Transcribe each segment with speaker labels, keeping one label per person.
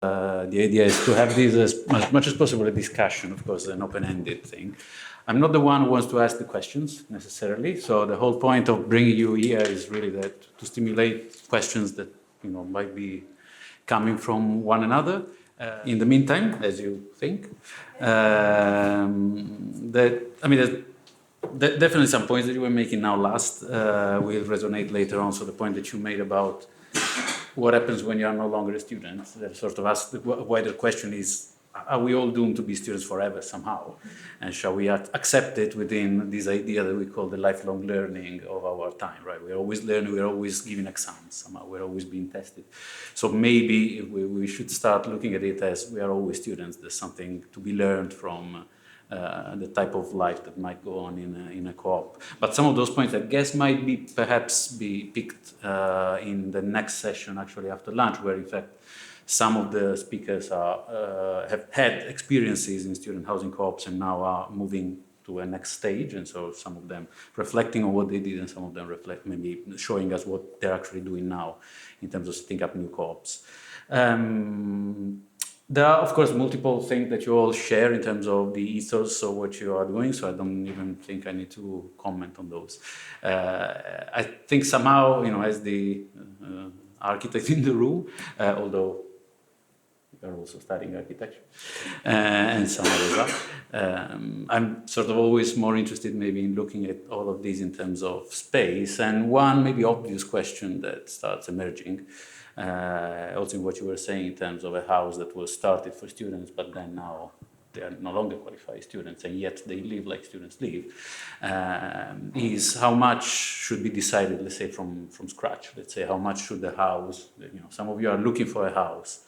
Speaker 1: The idea is to have this as much as possible a discussion, of course, an open-ended thing. I'm not the one who wants to ask the questions necessarily. So the whole point of bringing you here is really that to stimulate questions that might be coming from one another. In the meantime, as you think, there's definitely some points that you were making now last will resonate later on. So the point that you made about what happens when you are no longer a student, that sort of asks the wider question is, are we all doomed to be students forever somehow? And shall we accept it within this idea that we call the lifelong learning of our time, right? We're always learning, we're always giving exams somehow, we're always being tested. So maybe we should start looking at it as we are always students. There's something to be learned from the type of life that might go on in a co-op. But some of those points, I guess, might be perhaps be picked in the next session, actually after lunch, where in fact some of the speakers have had experiences in student housing co-ops and now are moving to a next stage. And so some of them reflecting on what they did and some of them maybe showing us what they're actually doing now in terms of setting up new co-ops. There are, of course, multiple things that you all share in terms of the ethos of what you are doing, so I don't even think I need to comment on those. I think somehow, as the architect in the room, although you are also studying architecture, and some others are, I'm sort of always more interested maybe in looking at all of these in terms of space, and one maybe obvious question that starts emerging, also in what you were saying in terms of a house that was started for students, but then now they are no longer qualified students, and yet they live like students live, is how much should be decided, let's say, from scratch. Let's say, how much should the house, some of you are looking for a house.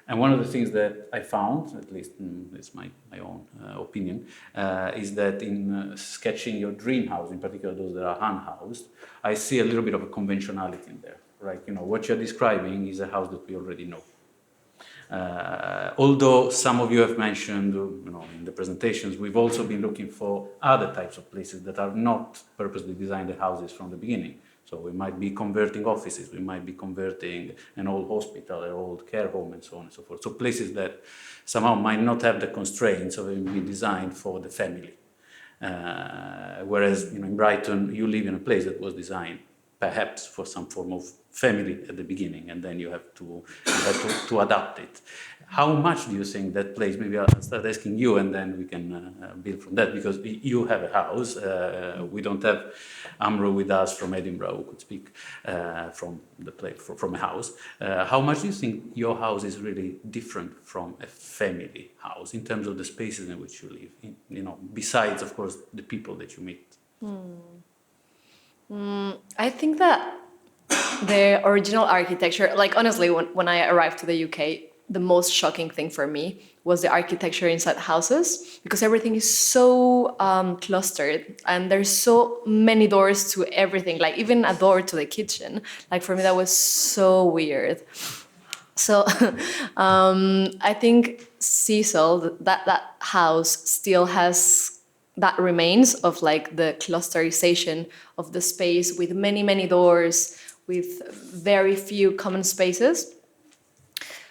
Speaker 1: And one of the things that I found, at least it's my own opinion, is that in sketching your dream house, in particular those that are unhoused, I see a little bit of a conventionality in there. Right, what you're describing is a house that we already know. Although some of you have mentioned, in the presentations, we've also been looking for other types of places that are not purposely designed as houses from the beginning. So we might be converting offices, we might be converting an old hospital, an old care home, and so on and so forth. So places that somehow might not have the constraints of being designed for the family. Whereas in Brighton, you live in a place that was designed perhaps for some form of family at the beginning, and then you have to adapt it. How much do you think that place? Maybe I'll start asking you, and then we can build from that, because you have a house. We don't have Amro with us from Edinburgh who could speak from the place, from a house. How much do you think your house is really different from a family house in terms of the spaces in which you live? Besides, of course, the people that you meet.
Speaker 2: I think that the original architecture, like honestly, when I arrived to the UK, the most shocking thing for me was the architecture inside houses, because everything is so clustered and there's so many doors to everything, like even a door to the kitchen. Like for me, that was so weird. So I think Cecil, that house still has that remains of like the clusterization of the space with many, many doors, with very few common spaces,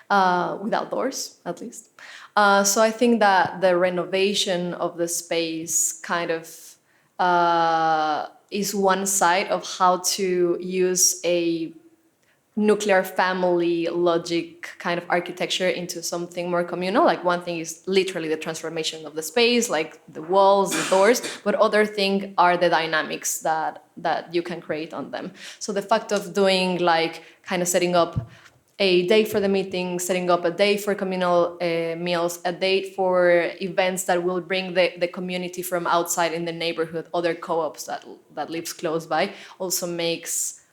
Speaker 2: without doors, at least. So I think that the renovation of the space kind of is one side of how to use a nuclear family logic kind of architecture into something more communal. Like one thing is literally the transformation of the space, like the walls, the doors, but other thing are the dynamics that you can create on them. So the fact of doing like kind of setting up a day for the meeting, setting up a day for communal meals, a date for events that will bring the community from outside in the neighborhood, other co-ops that lives close by, also makes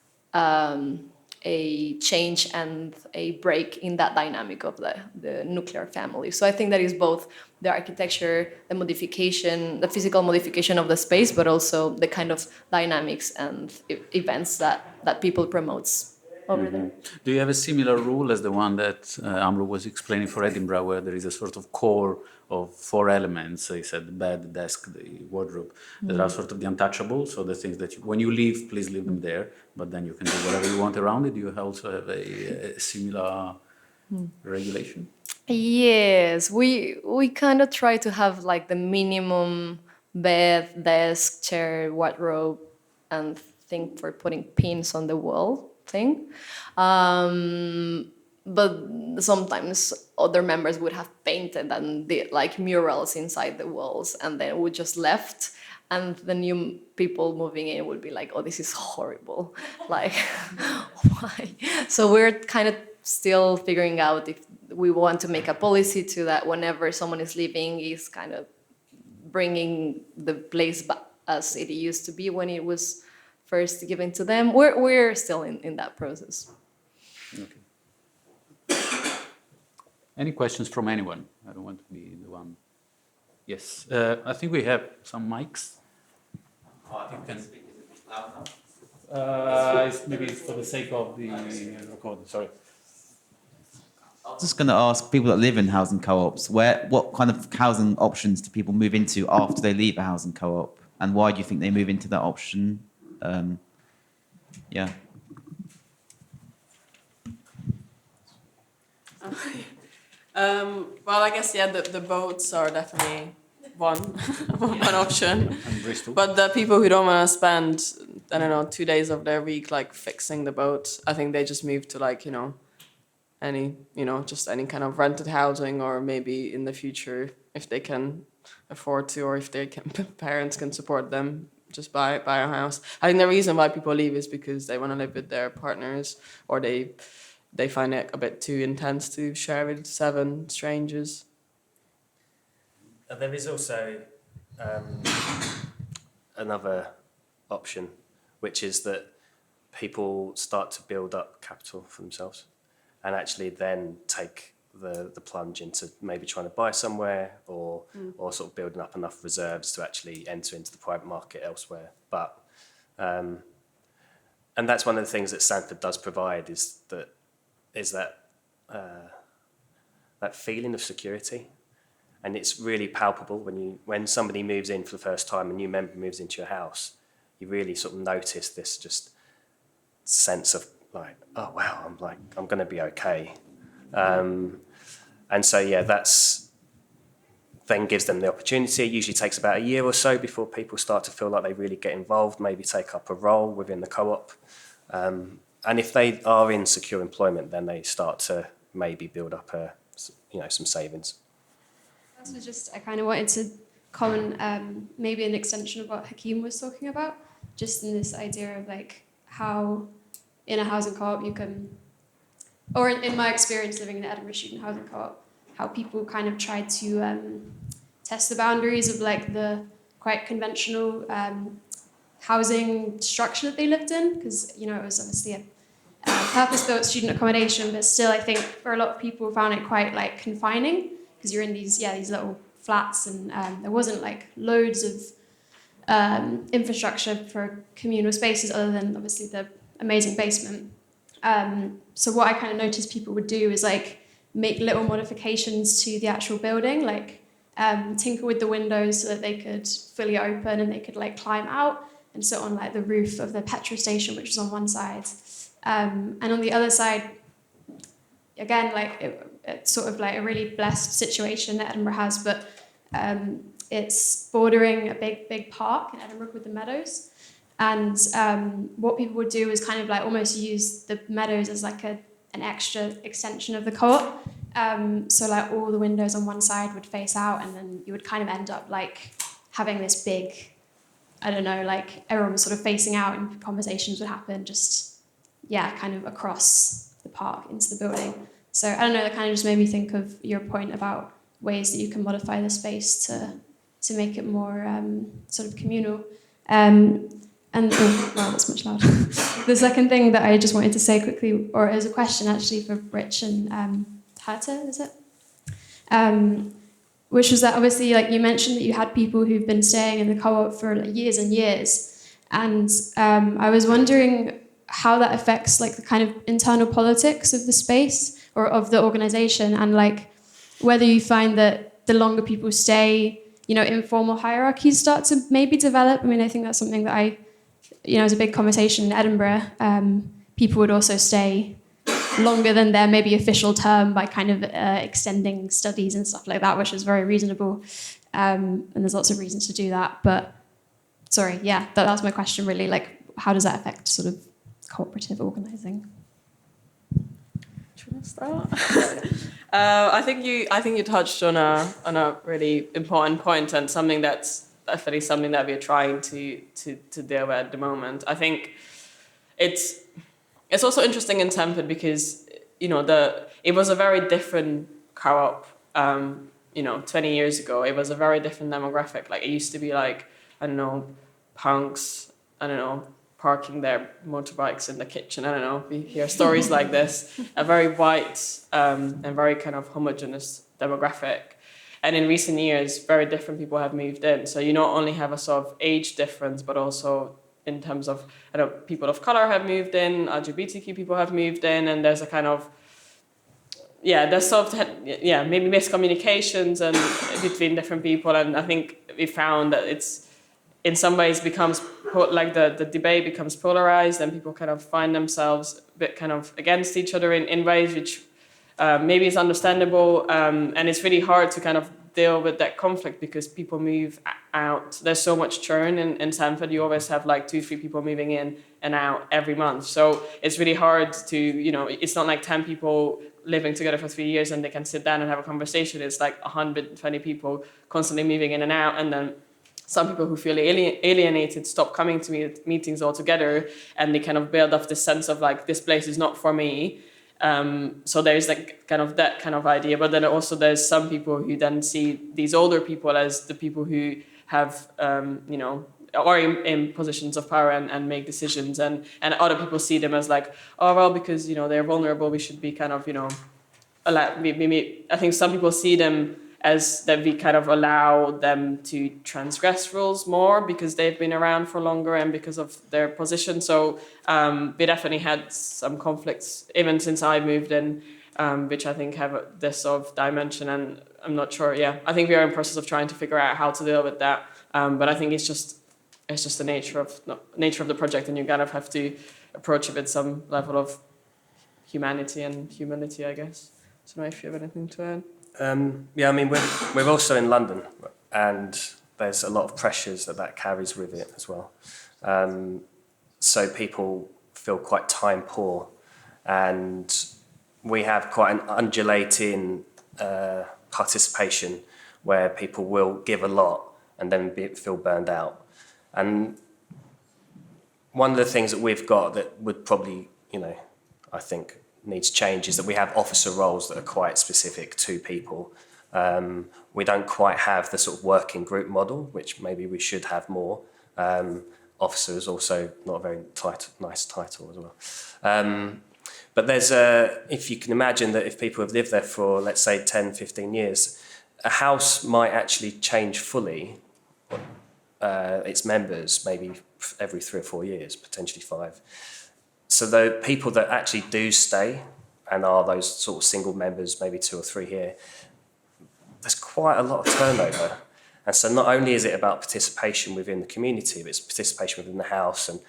Speaker 2: a change and a break in that dynamic of the nuclear family. So I think that is both the architecture, the modification, the physical modification of the space, but also the kind of dynamics and events that people promotes over there.
Speaker 1: Do you have a similar rule as the one that Amro was explaining for Edinburgh, where there is a sort of core of 4 elements? He said the bed, the desk, the wardrobe, that are sort of the untouchables, so the things that when you leave, please leave them there, but then you can do whatever you want around it. Do you also have a similar regulation?
Speaker 2: Yes, we kind of try to have like the minimum bed, desk, chair, wardrobe, and thing for putting pins on the wall thing. But sometimes other members would have painted and did like murals inside the walls, and then we just left. And the new people moving in would be like, "Oh, this is horrible! Like, why?" So we're kind of still figuring out if we want to make a policy to that whenever someone is leaving, is kind of bringing the place back as it used to be when it was first given to them. We're still in that process.
Speaker 1: Okay. Any questions from anyone? I don't want to be the one. Yes, I think we have some mics. Oh, you can speak. Is it loud enough? Maybe it's for the sake of the recording. Sorry.
Speaker 3: I was just going to ask people that live in housing co-ops, what kind of housing options do people move into after they leave a housing co-op, and why do you think they move into that option? Yeah.
Speaker 4: Well, I guess the boats are definitely one one option. But the people who don't want to spend, I don't know, 2 days of their week like fixing the boat, I think they just move to like just any kind of rented housing, or maybe in the future if they can afford to, or if they can, parents can support them, just buy a house. I think the reason why people leave is because they want to live with their partners, or they find it a bit too intense to share with 7 strangers.
Speaker 5: There is also another option, which is that people start to build up capital for themselves and actually then take the plunge into maybe trying to buy somewhere, or sort of building up enough reserves to actually enter into the private market elsewhere. But and that's one of the things that Sanford does provide, is that feeling of security. And it's really palpable when somebody moves in for the first time, a new member moves into your house, you really sort of notice this just sense of like, oh wow, I'm going to be okay. And so that's then gives them the opportunity. It usually takes about a year or so before people start to feel like they really get involved, maybe take up a role within the co-op. And if they are in secure employment, then they start to maybe build up some savings.
Speaker 6: So I kind of wanted to comment maybe an extension of what Hakeem was talking about, just in this idea of like how in a housing co-op you can, or in my experience living in the Edinburgh Student Housing Co-op, how people kind of try to test the boundaries of like the quite conventional housing structure that they lived in, because it was obviously a purpose-built student accommodation, but still I think for a lot of people found it quite like confining, because you're in these little flats, and there wasn't like loads of infrastructure for communal spaces other than obviously the amazing basement. So what I kind of noticed people would do is like make little modifications to the actual building, like tinker with the windows so that they could fully open and they could like climb out and sit on like the roof of the petrol station, which was on one side. And on the other side, again, like it's sort of like a really blessed situation that Edinburgh has, but it's bordering a big park in Edinburgh with the meadows. And what people would do is kind of like almost use the meadows as like an extra extension of the co-op. So like all the windows on one side would face out, and then you would kind of end up like having this big, I don't know, like everyone was sort of facing out and conversations would happen just, kind of across the park into the building. So I don't know, that kind of just made me think of your point about ways that you can modify the space to make it more sort of communal. Wow, that's much louder. The second thing that I just wanted to say quickly, or as a question actually for Rich and Herta, is it? Which was that obviously, like you mentioned that you had people who've been staying in the co-op for like years and years. And I was wondering how that affects like the kind of internal politics of the space or of the organization, and like whether you find that the longer people stay, informal hierarchies start to maybe develop. I mean, I think that's something that it was a big conversation in Edinburgh. People would also stay longer than their maybe official term by kind of extending studies and stuff like that, which is very reasonable. And there's lots of reasons to do that. But sorry, yeah, that's my question really. Like, how does that affect sort of cooperative organising?
Speaker 4: Should I start? I think you touched on a really important point, and something that's definitely something that we're trying to deal with at the moment. I think it's also interesting in Stanford because it was a very different co-op. 20 years ago, it was a very different demographic. Like, it used to be like, I don't know, punks, I don't know, parking their motorbikes in the kitchen. I don't know, we hear stories like this. A very white and very kind of homogeneous demographic. And in recent years, very different people have moved in. So you not only have a sort of age difference, but also in terms of, people of color have moved in, LGBTQ people have moved in, and there's a kind of, there's sort of, maybe miscommunications and between different people. And I think we found that it's, in some ways, becomes like the debate becomes polarized, and people kind of find themselves a bit kind of against each other in ways which maybe is understandable. And it's really hard to kind of deal with that conflict because people move out. There's so much churn in Stanford. You always have like 2-3 people moving in and out every month. So it's really hard to, it's not like 10 people living together for 3 years and they can sit down and have a conversation. It's like 120 people constantly moving in and out. And then some people who feel alienated stop coming to meetings altogether, and they kind of build up this sense of like, this place is not for me. So there's like kind of that kind of idea, but then also there's some people who then see these older people as the people who have, are in positions of power and make decisions, and other people see them as like, oh well, because they're vulnerable, we should be kind of I think some people see them as that we kind of allow them to transgress rules more because they've been around for longer and because of their position. So we definitely had some conflicts even since I moved in, which I think have this sort of dimension. And I'm not sure. Yeah, I think we are in the process of trying to figure out how to deal with that. But I think it's just the nature of the project, and you kind of have to approach it with some level of humanity and humility, I guess. I don't know if you have anything to add.
Speaker 5: I mean, we're also in London, and there's a lot of pressures that carries with it as well. So people feel quite time poor, and we have quite an undulating participation where people will give a lot and then feel burned out. And one of the things that we've got that would probably, I think, needs change is that we have officer roles that are quite specific to people. We don't quite have the sort of working group model, which maybe we should have more. Officer is also not a very nice title as well. But there's if you can imagine that if people have lived there for, let's say, 10, 15 years, a house might actually change fully its members maybe every 3 or 4 years, potentially 5. So the people that actually do stay and are those sort of single members, maybe 2 or 3 here, there's quite a lot of turnover. And so not only is it about participation within the community, but it's participation within the house. And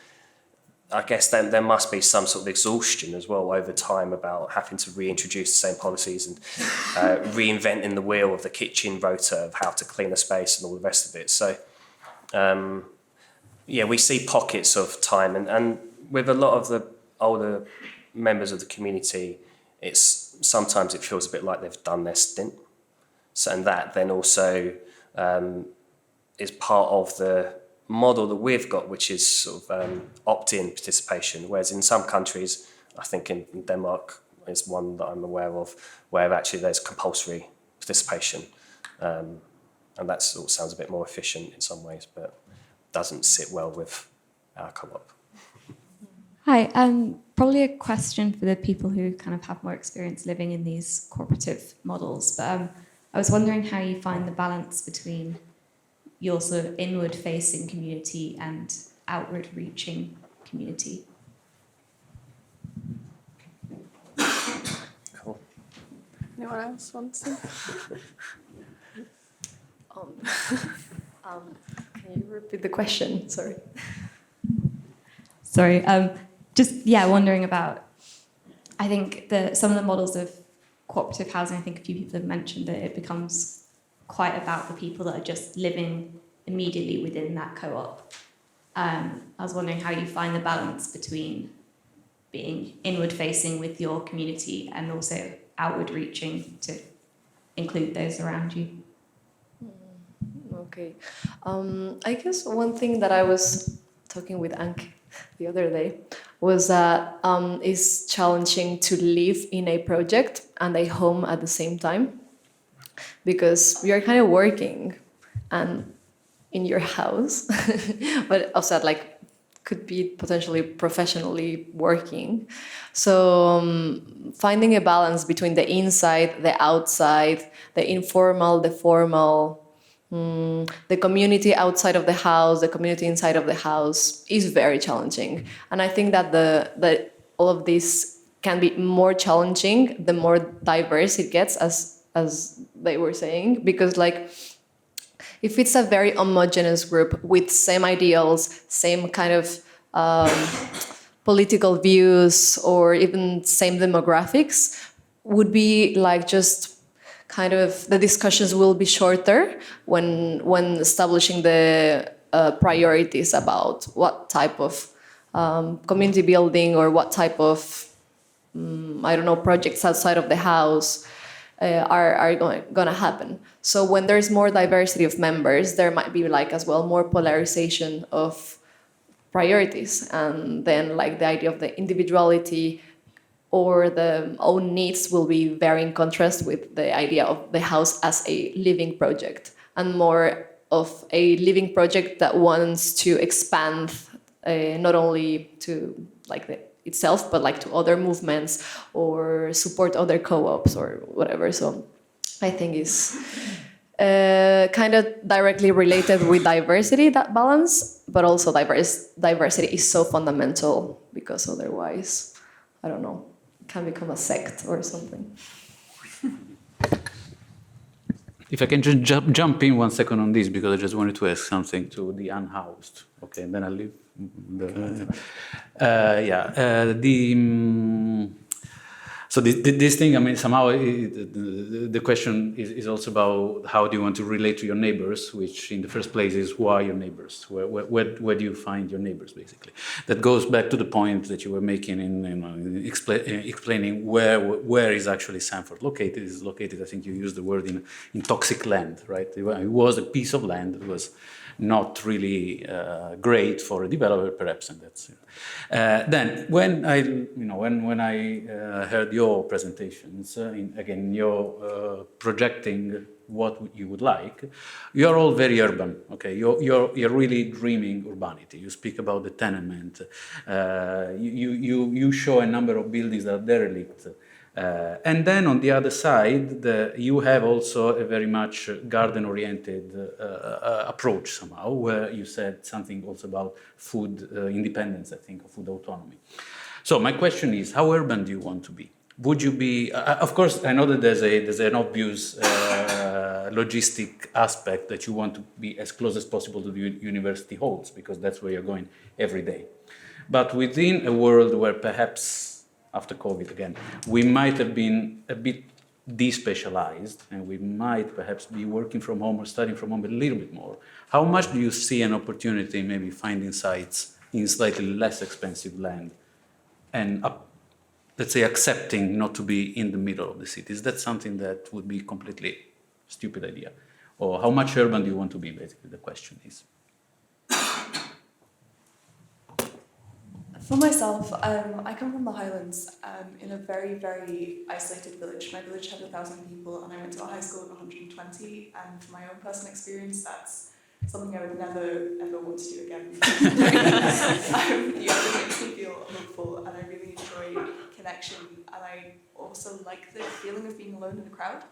Speaker 5: I guess then there must be some sort of exhaustion as well over time about having to reintroduce the same policies and reinventing the wheel of the kitchen rota of how to clean a space and all the rest of it. So, we see pockets of time. And with a lot of the older members of the community, sometimes it feels a bit like they've done their stint. So, and that then also is part of the model that we've got, which is sort of opt-in participation. Whereas in some countries, I think in Denmark is one that I'm aware of, where actually there's compulsory participation. And that sort of sounds a bit more efficient in some ways, but doesn't sit well with our co-op.
Speaker 7: Hi, probably a question for the people who kind of have more experience living in these cooperative models. But I was wondering how you find the balance between your sort of inward-facing community and outward-reaching community.
Speaker 5: Cool.
Speaker 4: Anyone else wants to?
Speaker 2: Can you repeat the question? Sorry.
Speaker 7: Sorry, wondering about I think some of the models of cooperative housing, I think a few people have mentioned that it becomes quite about the people that are just living immediately within that co-op. I was wondering how you find the balance between being inward facing with your community and also outward reaching to include those around you.
Speaker 2: Okay. I guess one thing that I was talking with Anke the other day was that it's challenging to live in a project and a home at the same time, because we are kind of working and in your house, but also like could be potentially professionally working. So finding a balance between the inside, the outside, the informal, the formal, the community outside of the house, the community inside of the house is very challenging. And I think that that all of this can be more challenging the more diverse it gets, as they were saying, because like if it's a very homogeneous group with same ideals, same kind of political views, or even same demographics, would be like just kind of the discussions will be shorter when establishing the priorities about what type of community building or what type of I don't know, projects outside of the house are going to happen. So when there's more diversity of members, there might be like as well more polarization of priorities, and then like the idea of the individuality or the own needs will be very in contrast with the idea of the house as a living project, and more of a living project that wants to expand not only to like itself, but like to other movements or support other co-ops or whatever. So I think it's kind of directly related with diversity, that balance, but also diversity is so fundamental, because otherwise, I don't know, it can become a sect or something.
Speaker 1: If I can just jump in 1 second on this, because I just wanted to ask something to the unhoused. Okay, and then I'll leave. So this thing, I mean, somehow the question is also about how do you want to relate to your neighbors, which in the first place is who are your neighbors? Where do you find your neighbors, basically? That goes back to the point that you were making in explaining where is actually Sanford located. It is located, I think you used the word in toxic land, right? It was a piece of land that was not really great for a developer, perhaps, and that's it. Then, when I heard your presentations, again, you're projecting what you would like. You're all very urban, okay? You're really dreaming urbanity. You speak about the tenement. You show a number of buildings that are derelict. And then on the other side, you have also a very much garden-oriented approach somehow, where you said something also about food independence, I think, or food autonomy. So my question is, how urban do you want to be? Would you be, of course, I know that there's an obvious logistic aspect that you want to be as close as possible to the university halls, because that's where you're going every day. But within a world where perhaps after COVID again, we might have been a bit despecialized, and we might perhaps be working from home or studying from home a little bit more. How much do you see an opportunity maybe finding sites in slightly less expensive land and, let's say, accepting not to be in the middle of the city? Is that something that would be completely stupid idea? Or how much urban do you want to be, basically, the question is.
Speaker 8: For myself, I come from the Highlands in a very, very isolated village. My village had 1,000 people, and I went to a high school of 120. And from my own personal experience, that's something I would never, ever want to do again. It makes me feel hopeful, and I really enjoy connection. And I also like the feeling of being alone in a crowd.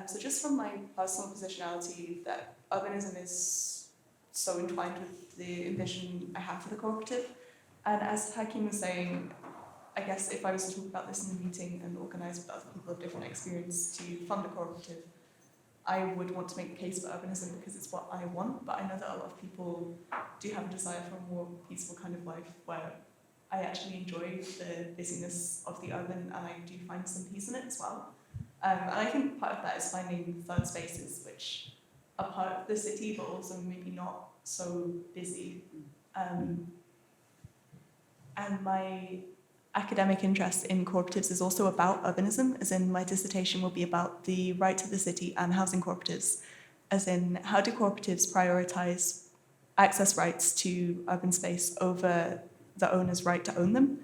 Speaker 8: So just from my personal positionality, that urbanism is so entwined with the ambition I have for the cooperative. And as Hakim was saying, I guess if I was to talk about this in a meeting and organise with other people of different experience to fund a cooperative, I would want to make the case for urbanism because it's what I want, but I know that a lot of people do have a desire for a more peaceful kind of life where I actually enjoy the busyness of the urban, and I do find some peace in it as well. And I think part of that is finding third spaces which are part of the city, but also maybe not so busy. And my academic interest in cooperatives is also about urbanism, as in my dissertation will be about the right to the city and housing cooperatives, as in how do cooperatives prioritize access rights to urban space over the owner's right to own them.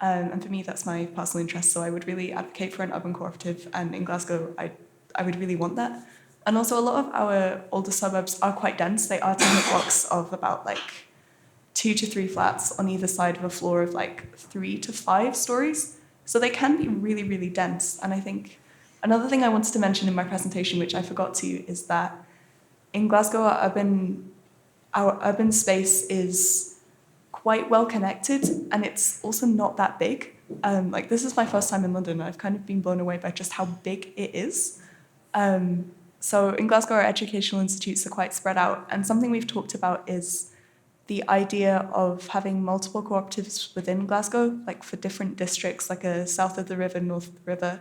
Speaker 8: And for me, that's my personal interest, so I would really advocate for an urban cooperative, and in Glasgow, I would really want that. And also a lot of our older suburbs are quite dense. They are tiny blocks of about like 2 to 3 flats on either side of a floor of like 3 to 5 stories. So they can be really, really dense. And I think another thing I wanted to mention in my presentation, which I forgot to, is that in Glasgow, our urban space is quite well connected, and it's also not that big. Like this is my first time in London, and I've kind of been blown away by just how big it is. So in Glasgow, our educational institutes are quite spread out, and something we've talked about is the idea of having multiple cooperatives within Glasgow, like for different districts, like a south of the river, north of the river.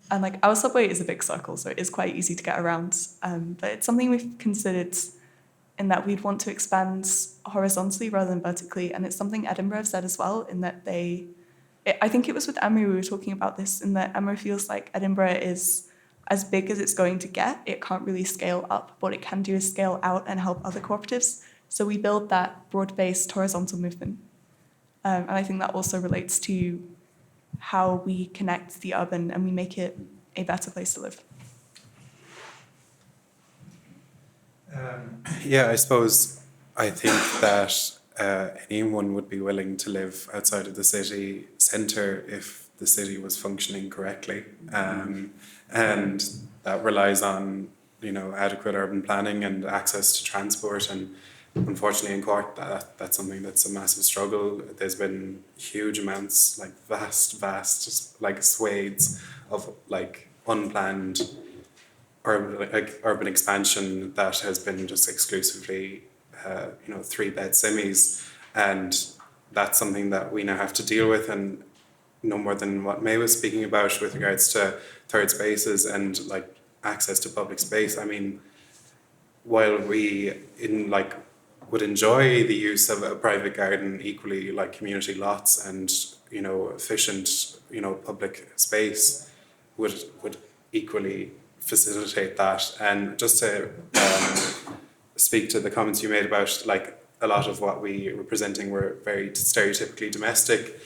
Speaker 8: And like our subway is a big circle, so it is quite easy to get around. But it's something we've considered in that we'd want to expand horizontally rather than vertically. And it's something Edinburgh have said as well, in that I think it was with Emery we were talking about this, in that Emery feels like Edinburgh is as big as it's going to get. It can't really scale up. What it can do is scale out and help other cooperatives. So we build that broad-based horizontal movement. And I think that also relates to how we connect the urban and we make it a better place to live.
Speaker 9: Yeah, I think that anyone would be willing to live outside of the city centre if the city was functioning correctly. And that relies on, adequate urban planning and access to transport. And unfortunately in Cork, that's something that's a massive struggle. There's been huge amounts, like vast, just like swathes of like unplanned urban expansion that has been just exclusively 3-bed semis, and that's something that we now have to deal with. And no more than what May was speaking about with regards to third spaces and like access to public space. I mean, while we would enjoy the use of a private garden, equally like community lots and efficient public space would equally facilitate that. And just to speak to the comments you made about like a lot of what we were presenting were very stereotypically domestic.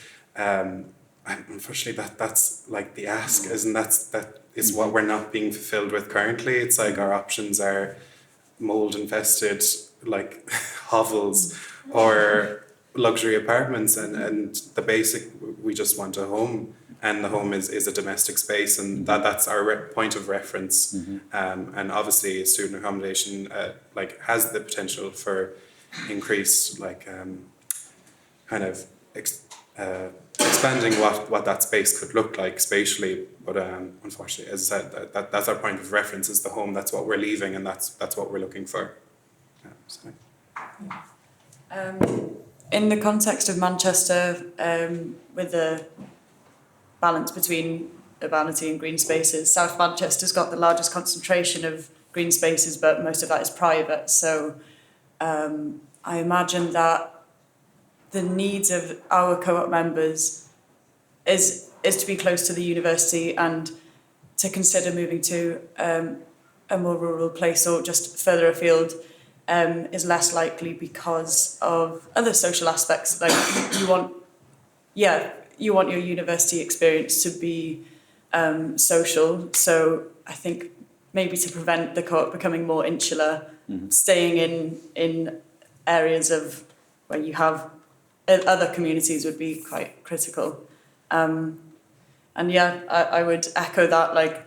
Speaker 9: Unfortunately, that's like the ask, isn't that is what we're not being fulfilled with currently. It's like our options are mold infested like hovels or luxury apartments, and the basic, we just want a home, and the home is a domestic space, and that's our point of reference. And obviously student accommodation has the potential for increased kind of expanding what that space could look like spatially, but unfortunately, as I said, that's our point of reference is the home. That's what we're leaving, and that's what we're looking for.
Speaker 10: In the context of Manchester, with the balance between urbanity and green spaces, South Manchester's got the largest concentration of green spaces, but most of that is private. So I imagine that the needs of our co-op members is to be close to the university and to consider moving to a more rural place or just further afield is less likely because of other social aspects. Like you want your university experience to be social. So I think maybe to prevent the co-op becoming more insular, staying in areas of where you have other communities would be quite critical. And I would echo that, like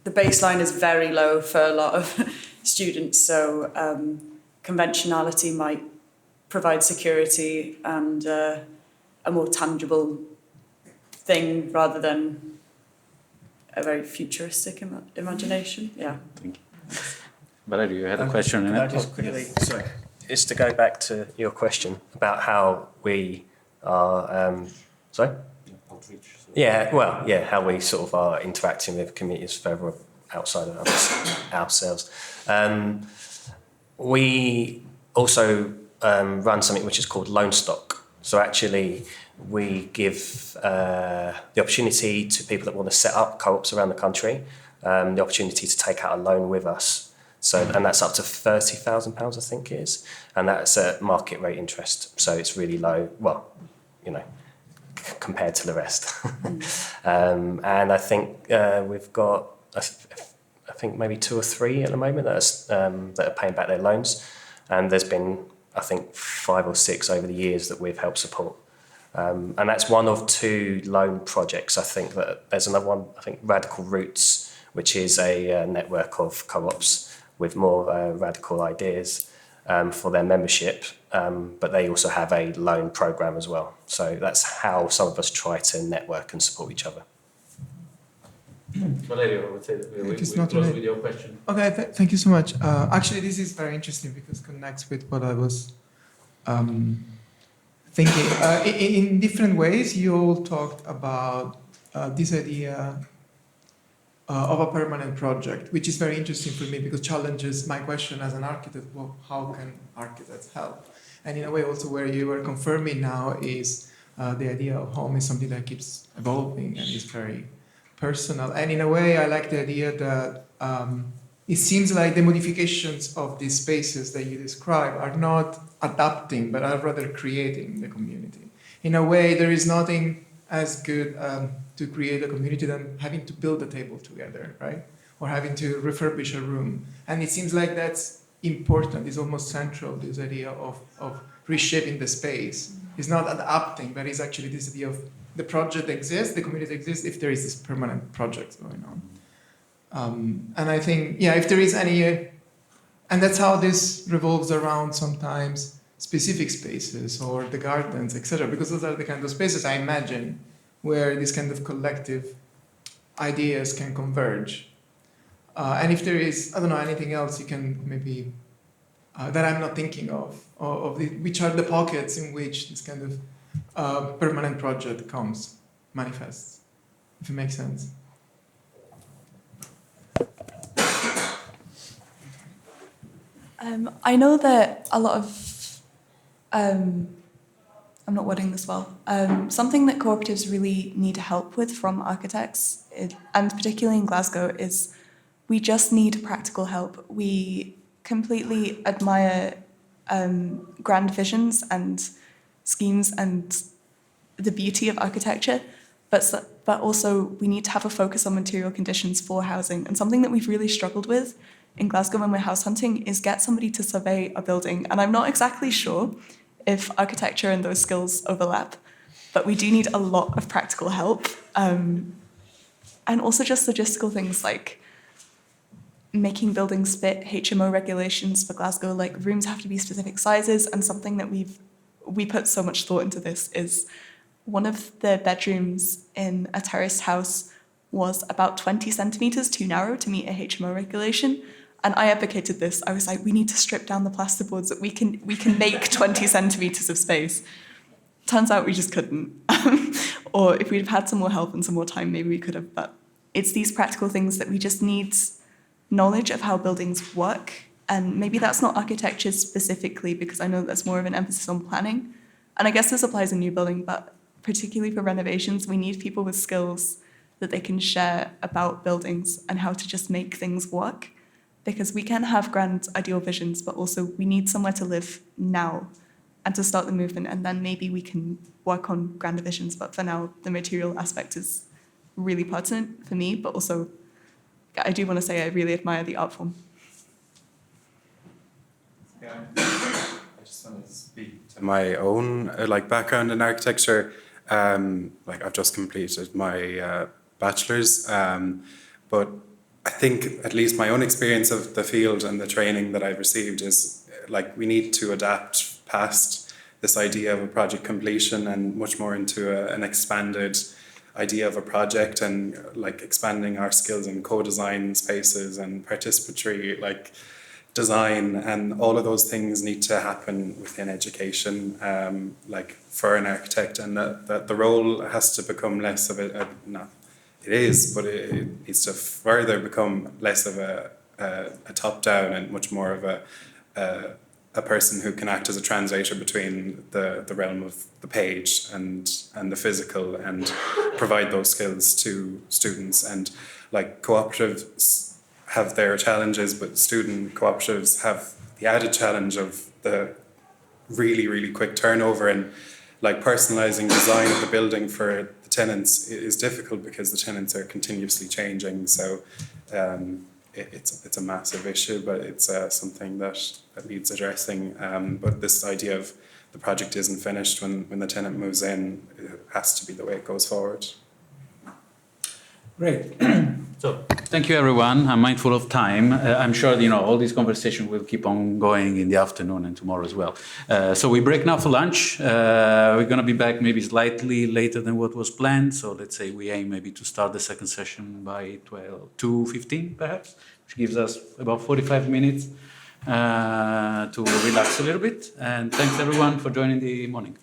Speaker 10: the baseline is very low for a lot of students, so conventionality might provide security and a more tangible thing rather than a very futuristic imagination. Yeah.
Speaker 1: Thank you. Valerio, you had a question.
Speaker 5: Can I just quickly, sorry, it's to go back to your question about how we sorry? Yeah, well, yeah, how we sort of are interacting with communities further outside of ourselves. We also run something which is called Loan Stock. So actually, we give the opportunity to people that want to set up co-ops around the country, the opportunity to take out a loan with us. So, and that's up to £30,000, I think it is, and that's at market rate interest. So it's really low. Well, you know, compared to the rest. And I think we've got, I think maybe 2 or 3 at the moment that are paying back their loans. And there's been, I think, 5 or 6 over the years that we've helped support. And that's one of 2 loan projects. I think that there's another one, I think Radical Roots, which is a network of co-ops with more radical ideas for their membership. But they also have a loan program as well. So that's how some of us try to network and support each other.
Speaker 1: Valerio, I would say that we
Speaker 11: It's
Speaker 1: close
Speaker 11: not
Speaker 1: with your question.
Speaker 11: Okay, thank you so much. Actually, this is very interesting because it connects with what I was thinking. In different ways, you all talked about this idea of a permanent project, which is very interesting for me because challenges my question as an architect, well, how can architects help? And in a way also where you are confirming now is the idea of home is something that keeps evolving and is very personal. And in a way, I like the idea that it seems like the modifications of these spaces that you describe are not adapting, but are rather creating the community. In a way, there is nothing as good to create a community than having to build a table together, right? Or having to refurbish a room. And it seems like that's important. It's almost central, this idea of reshaping the space. It's not adapting, but it's actually this idea of the project exists, the community exists, if there is this permanent project going on. And I think, yeah, if there is any, and that's how this revolves around sometimes specific spaces or the gardens, etc., because those are the kind of spaces I imagine where this kind of collective ideas can converge. And if there is, I don't know, anything else you can maybe, that I'm not thinking of which are the pockets in which this kind of permanent project manifests, if it makes sense.
Speaker 10: I know that a lot of, I'm not wording this well, something that cooperatives really need help with from architects, and particularly in Glasgow, is we just need practical help. We completely admire grand visions and schemes and the beauty of architecture, but also we need to have a focus on material conditions for housing. And something that we've really struggled with in Glasgow when we're house hunting is get somebody to survey a building. And I'm not exactly sure if architecture and those skills overlap, but we do need a lot of practical help. And also just logistical things like making buildings fit HMO regulations for Glasgow, like rooms have to be specific sizes. And something that we put so much thought into this is one of the bedrooms in a terraced house was about 20 centimetres too narrow to meet a HMO regulation. And I advocated this. I was like, we need to strip down the plasterboards that we can make 20 centimetres of space. Turns out we just couldn't. Or if we'd have had some more help and some more time, maybe we could have. But it's these practical things that we just need knowledge of how buildings work. And maybe that's not architecture specifically, because I know that's more of an emphasis on planning. And I guess this applies in new building, but particularly for renovations, we need people with skills that they can share about buildings and how to just make things work. Because we can have grand ideal visions, but also we need somewhere to live now and to start the movement, and then maybe we can work on grander visions. But for now, the material aspect is really pertinent for me, but also I do want to say I really admire the art form.
Speaker 9: Yeah, I just want to speak to my own background in architecture. I've just completed my bachelor's, but I think at least my own experience of the field and the training that I've received is we need to adapt past this idea of a project completion and much more into an expanded idea of a project, and expanding our skills in co-design spaces and participatory design, and all of those things need to happen within education, like for an architect, and that the role has to become less of it is, but it needs to further become less of a top-down and much more of a person who can act as a translator between the realm of the page and the physical, and provide those skills to students. And like cooperatives have their challenges, but student cooperatives have the added challenge of the really, really quick turnover, and like personalizing design of the building for the tenants is difficult because the tenants are continuously changing. So it's a massive issue, but it's something that needs addressing. But this idea of the project isn't finished when the tenant moves in, it has to be the way it goes forward.
Speaker 1: Great. So thank you, everyone. I'm mindful of time. I'm sure all these conversations will keep on going in the afternoon and tomorrow as well. So we break now for lunch. We're going to be back maybe slightly later than what was planned. So let's say we aim maybe to start the second session by 2:15 perhaps, which gives us about 45 minutes to relax a little bit. And thanks everyone for joining the morning.